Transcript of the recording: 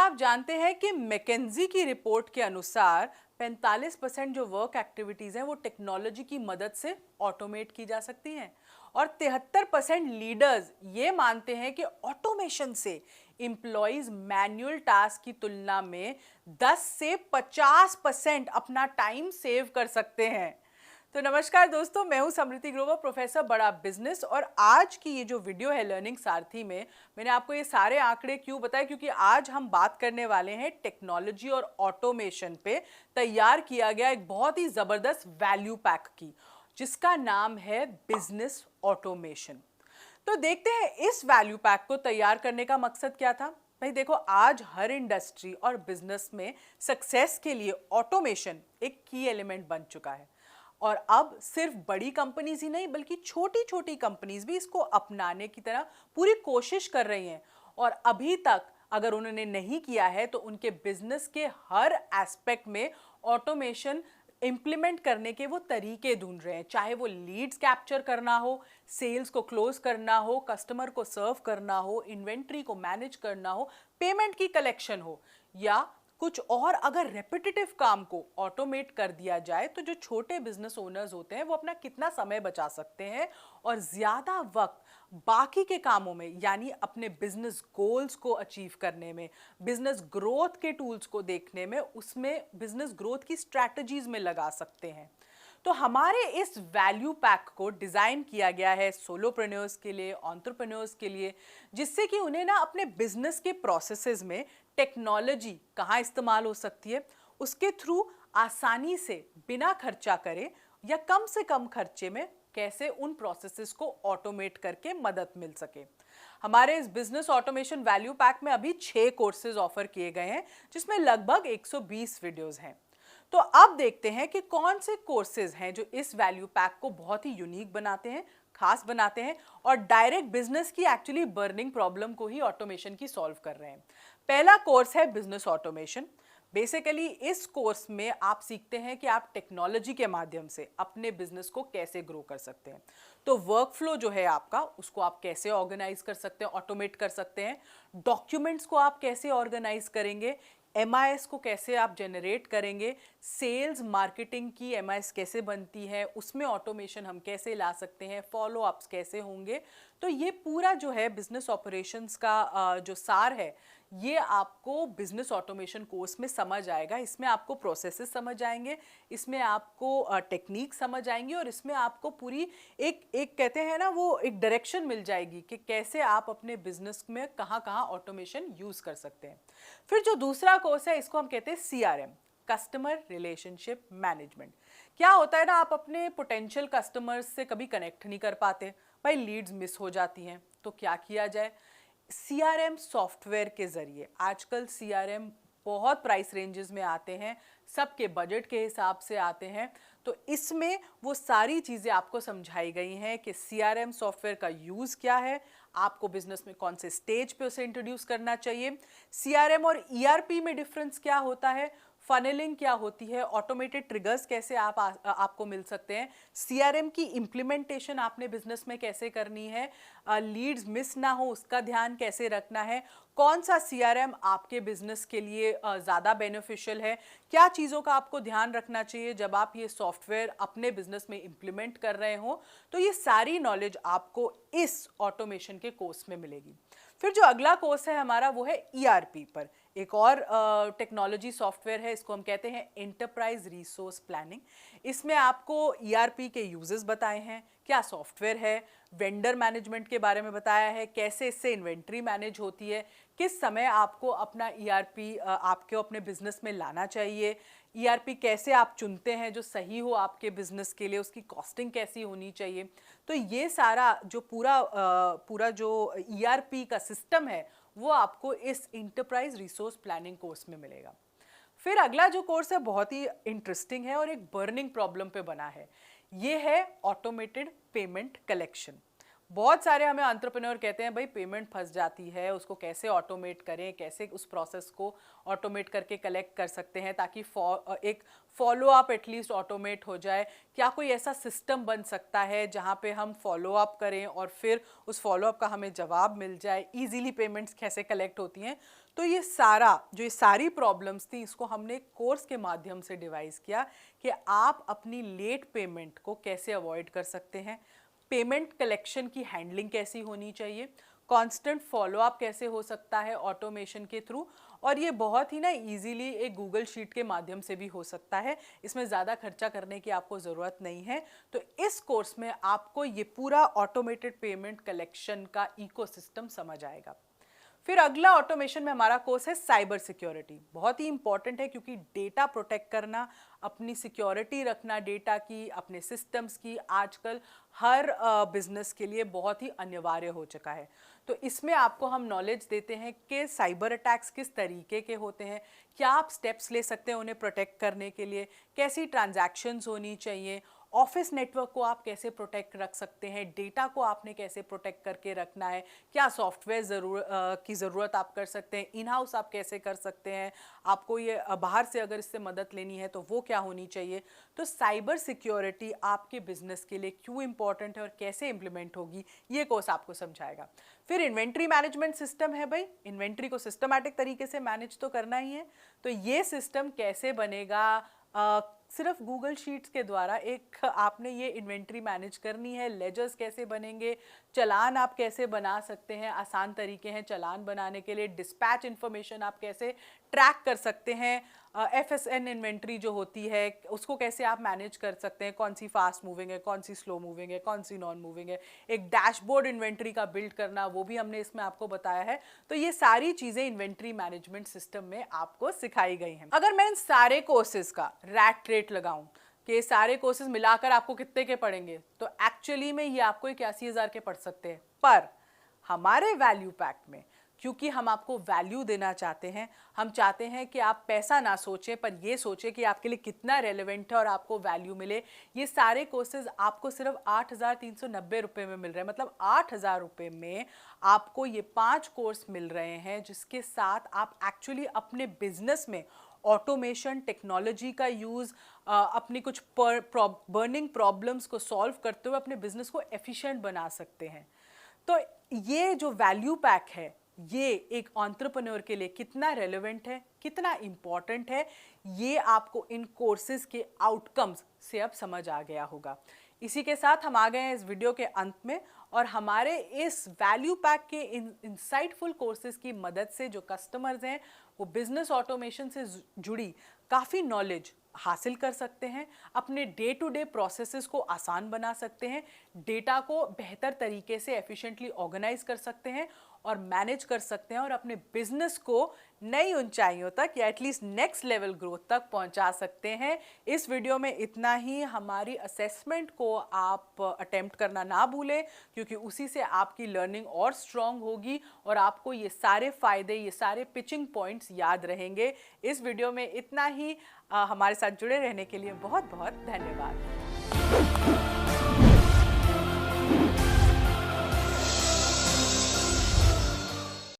आप जानते हैं कि मैकेंजी की रिपोर्ट के अनुसार 45% जो वर्क एक्टिविटीज हैं वो टेक्नोलॉजी की मदद से ऑटोमेट की जा सकती हैं और 73% लीडर्स ये मानते हैं कि ऑटोमेशन से एम्प्लॉइज मैनुअल टास्क की तुलना में 10 से 50% अपना टाइम सेव कर सकते हैं। तो नमस्कार दोस्तों, मैं हूं समृति ग्रोवर, प्रोफेसर बड़ा बिजनेस। और आज की ये जो वीडियो है लर्निंग सारथी में मैंने आपको ये सारे आंकड़े क्यों बताए, क्योंकि आज हम बात करने वाले हैं टेक्नोलॉजी और ऑटोमेशन पे तैयार किया गया एक बहुत ही जबरदस्त वैल्यू पैक की, जिसका नाम है बिजनेस ऑटोमेशन। तो देखते हैं इस वैल्यू पैक को तैयार करने का मकसद क्या था। भाई देखो, आज हर इंडस्ट्री और बिजनेस में सक्सेस के लिए ऑटोमेशन एक की एलिमेंट बन चुका है और अब सिर्फ बड़ी कंपनीज ही नहीं बल्कि छोटी छोटी कंपनीज भी इसको अपनाने की तरह पूरी कोशिश कर रही हैं। और अभी तक अगर उन्होंने नहीं किया है तो उनके बिजनेस के हर एस्पेक्ट में ऑटोमेशन इंप्लीमेंट करने के वो तरीके ढूंढ रहे हैं, चाहे वो लीड्स कैप्चर करना हो, सेल्स को क्लोज करना हो, कस्टमर को सर्व करना हो, इन्वेंट्री को मैनेज करना हो, पेमेंट की कलेक्शन हो या कुछ और। अगर रेपिटेटिव काम को ऑटोमेट कर दिया जाए तो जो छोटे बिजनेस ओनर्स होते हैं वो अपना कितना समय बचा सकते हैं और ज्यादा वक्त बाकी के कामों में, यानी अपने बिजनेस गोल्स को अचीव करने में, बिजनेस ग्रोथ के टूल्स को देखने में, उसमें बिजनेस ग्रोथ की स्ट्रैटेजीज में लगा सकते हैं। तो हमारे इस वैल्यू पैक को डिज़ाइन किया गया है सोलोप्रेन्योर्स के लिए, एंटरप्रेन्योर्स के लिए, जिससे कि उन्हें ना अपने बिजनेस के प्रोसेसेस में टेक्नोलॉजी कहाँ इस्तेमाल हो सकती है, उसके थ्रू आसानी से बिना खर्चा करे या कम से कम खर्चे में कैसे उन प्रोसेसेस को ऑटोमेट करके मदद मिल सके। हमारे इस बिजनेस ऑटोमेशन वैल्यू पैक में अभी 6 कोर्सेज ऑफर किए गए हैं, जिसमें लगभग 120 वीडियोस हैं। तो अब देखते हैं कि कौन से कोर्सेज हैं जो इस वैल्यू पैक को बहुत ही यूनिक बनाते हैं, खास बनाते हैं और डायरेक्ट बिजनेस की एक्चुअली बर्निंग प्रॉब्लम को ही ऑटोमेशन की सॉल्व कर रहे हैं। पहला कोर्स है बिजनेस ऑटोमेशन। बेसिकली इस कोर्स में आप सीखते हैं कि आप टेक्नोलॉजी के माध्यम से अपने बिजनेस को कैसे ग्रो कर सकते हैं। तो वर्कफ्लो जो है आपका, उसको आप कैसे ऑर्गेनाइज कर सकते हैं, ऑटोमेट कर सकते हैं। डॉक्यूमेंट्स को आप कैसे ऑर्गेनाइज करेंगे, MIS को कैसे आप जनरेट करेंगे, सेल्स मार्केटिंग की MIS कैसे बनती है, उसमें ऑटोमेशन हम कैसे ला सकते हैं, फॉलो अप्स कैसे होंगे। तो ये पूरा जो है बिजनेस ऑपरेशंस का जो सार है, ये आपको बिजनेस ऑटोमेशन कोर्स में समझ आएगा। इसमें आपको प्रोसेसेस समझ आएंगे, इसमें आपको टेक्निक समझ आएंगी और इसमें आपको पूरी एक कहते हैं ना, वो एक डायरेक्शन मिल जाएगी कि कैसे आप अपने बिजनेस में कहाँ कहाँ ऑटोमेशन यूज कर सकते हैं। फिर जो दूसरा कोर्स है, इसको हम कहते हैं CRM, कस्टमर रिलेशनशिप मैनेजमेंट। क्या होता है ना, आप अपने पोटेंशियल कस्टमर्स से कभी कनेक्ट नहीं कर पाते, भाई लीड्स मिस हो जाती हैं, तो क्या किया जाए। CRM सॉफ्टवेयर के जरिए, आजकल CRM बहुत प्राइस रेंजेस में आते हैं, सबके बजट के हिसाब से आते हैं। तो इसमें वो सारी चीज़ें आपको समझाई गई हैं कि CRM सॉफ्टवेयर का यूज़ क्या है, आपको बिजनेस में कौन से स्टेज पे उसे इंट्रोड्यूस करना चाहिए, CRM और ERP में डिफरेंस क्या होता है, फनेलिंग क्या होती है, ऑटोमेटेड ट्रिगर्स कैसे आपको मिल सकते हैं, CRM की इम्प्लीमेंटेशन आपने बिजनेस में कैसे करनी है, लीड्स मिस ना हो उसका ध्यान कैसे रखना है, कौन सा CRM आपके बिजनेस के लिए ज़्यादा बेनिफिशियल है, क्या चीज़ों का आपको ध्यान रखना चाहिए जब आप ये सॉफ्टवेयर अपने बिजनेस में इम्प्लीमेंट कर रहे हो। तो ये सारी नॉलेज आपको इस ऑटोमेशन के कोर्स में मिलेगी। फिर जो अगला कोर्स है हमारा, वो है ERP पर। एक और टेक्नोलॉजी सॉफ्टवेयर है, इसको हम कहते हैं एंटरप्राइज रिसोर्स प्लानिंग। इसमें आपको ERP के यूजेस बताए हैं, क्या सॉफ्टवेयर है, वेंडर मैनेजमेंट के बारे में बताया है, कैसे इससे इन्वेंट्री मैनेज होती है, किस समय आपको अपना ERP आपके अपने बिजनेस में लाना चाहिए, ERP कैसे आप चुनते हैं जो सही हो आपके बिजनेस के लिए, उसकी कॉस्टिंग कैसी होनी चाहिए। तो ये सारा जो पूरा जो ERP का सिस्टम है वो आपको इस इंटरप्राइज रिसोर्स प्लानिंग कोर्स में मिलेगा। फिर अगला जो कोर्स है बहुत ही इंटरेस्टिंग है और एक बर्निंग प्रॉब्लम पे बना है, ये है ऑटोमेटेड पेमेंट कलेक्शन। बहुत सारे हमें एंटरप्रेन्योर कहते हैं भाई पेमेंट फंस जाती है, उसको कैसे ऑटोमेट करें, कैसे उस प्रोसेस को ऑटोमेट करके कलेक्ट कर सकते हैं ताकि एक फॉलो अप एटलीस्ट ऑटोमेट हो जाए। क्या कोई ऐसा सिस्टम बन सकता है जहां पे हम फॉलो अप करें और फिर उस फॉलो अप का हमें जवाब मिल जाए, इजीली पेमेंट्स कैसे कलेक्ट होती हैं। तो ये सारी प्रॉब्लम्स थी, इसको हमने कोर्स के माध्यम से डिवाइस किया कि आप अपनी लेट पेमेंट को कैसे अवॉइड कर सकते हैं, पेमेंट कलेक्शन की हैंडलिंग कैसी होनी चाहिए, कांस्टेंट फॉलोअप कैसे हो सकता है ऑटोमेशन के थ्रू, और ये बहुत ही ना इजीली एक गूगल शीट के माध्यम से भी हो सकता है, इसमें ज़्यादा खर्चा करने की आपको ज़रूरत नहीं है। तो इस कोर्स में आपको ये पूरा ऑटोमेटेड पेमेंट कलेक्शन का इकोसिस्टम समझ आएगा। फिर अगला ऑटोमेशन में हमारा कोर्स है साइबर सिक्योरिटी। बहुत ही इंपॉर्टेंट है क्योंकि डेटा प्रोटेक्ट करना, अपनी सिक्योरिटी रखना डेटा की, अपने सिस्टम्स की, आजकल हर बिजनेस के लिए बहुत ही अनिवार्य हो चुका है। तो इसमें आपको हम नॉलेज देते हैं कि साइबर अटैक्स किस तरीके के होते हैं, क्या आप स्टेप्स ले सकते हैं उन्हें प्रोटेक्ट करने के लिए, कैसी ट्रांजैक्शंस होनी चाहिए, ऑफिस नेटवर्क को आप कैसे प्रोटेक्ट रख सकते हैं, डेटा को आपने कैसे प्रोटेक्ट करके रखना है, क्या सॉफ्टवेयर की ज़रूरत आप कर सकते हैं, इन हाउस आप कैसे कर सकते हैं, आपको ये बाहर से अगर इससे मदद लेनी है तो वो क्या होनी चाहिए। तो साइबर सिक्योरिटी आपके बिजनेस के लिए क्यों इंपॉर्टेंट है और कैसे इंप्लीमेंट होगी, ये कोर्स आपको समझाएगा। फिर इन्वेंट्री मैनेजमेंट सिस्टम है भाई, इन्वेंट्री को सिस्टमैटिक तरीके से मैनेज तो करना ही है। तो ये सिस्टम कैसे बनेगा, सिर्फ गूगल शीट्स के द्वारा एक आपने ये इन्वेंट्री मैनेज करनी है, लेजर्स कैसे बनेंगे, चलान आप कैसे बना सकते हैं, आसान तरीके हैं चलान बनाने के लिए, डिस्पैच इन्फॉर्मेशन आप कैसे ट्रैक कर सकते हैं, FSN इन्वेंट्री जो होती है उसको कैसे आप मैनेज कर सकते हैं, कौन सी फास्ट मूविंग है, कौन सी स्लो मूविंग है, कौन सी नॉन मूविंग है, एक डैशबोर्ड इन्वेंट्री का बिल्ड करना वो भी हमने इसमें आपको बताया है। तो ये सारी चीज़ें इन्वेंट्री मैनेजमेंट सिस्टम में आपको सिखाई गई हैं। अगर मैं इन सारे कोर्सेज का रैट रेट लगाऊं कि सारे कोर्सेज मिलाकर आपको कितने के पड़ेंगे, तो एक्चुअली में ये आपको 81,000 के पड़ सकते हैं। पर हमारे वैल्यू पैक में, क्योंकि हम आपको वैल्यू देना चाहते हैं, हम चाहते हैं कि आप पैसा ना सोचें पर ये सोचें कि आपके लिए कितना रेलेवेंट है और आपको वैल्यू मिले। ये सारे कोर्सेज आपको सिर्फ 8,390 रुपये में मिल रहे हैं। मतलब 8,000 रुपये में आपको ये 5 कोर्स मिल रहे हैं, जिसके साथ आप एक्चुअली अपने बिजनेस में ऑटोमेशन टेक्नोलॉजी का यूज़, अपनी कुछ बर्निंग प्रॉब्लम्स को सॉल्व करते हुए अपने बिजनेस को एफिशिएंट बना सकते हैं। तो ये जो वैल्यू पैक है, ये एक एंटरप्रेन्योर के लिए कितना रेलेवेंट है, कितना इम्पॉर्टेंट है, ये आपको इन कोर्सेज के आउटकम्स से अब समझ आ गया होगा। इसी के साथ हम आ गए हैं इस वीडियो के अंत में, और हमारे इस वैल्यू पैक के इंसाइटफुल कोर्सेज की मदद से जो कस्टमर्स हैं वो बिजनेस ऑटोमेशन से जुड़ी काफ़ी नॉलेज हासिल कर सकते हैं, अपने डे टू डे प्रोसेसेस को आसान बना सकते हैं, डेटा को बेहतर तरीके से एफिशिएंटली ऑर्गेनाइज कर सकते हैं और मैनेज कर सकते हैं, और अपने बिजनेस को नई ऊंचाइयों तक या एटलीस्ट नेक्स्ट लेवल ग्रोथ तक पहुंचा सकते हैं। इस वीडियो में इतना ही। हमारी असेसमेंट को आप अटेम्प्ट करना ना भूलें, क्योंकि उसी से आपकी लर्निंग और स्ट्रांग होगी और आपको ये सारे फ़ायदे, ये सारे पिचिंग पॉइंट्स याद रहेंगे। इस वीडियो में इतना ही। हमारे साथ जुड़े रहने के लिए बहुत बहुत धन्यवाद।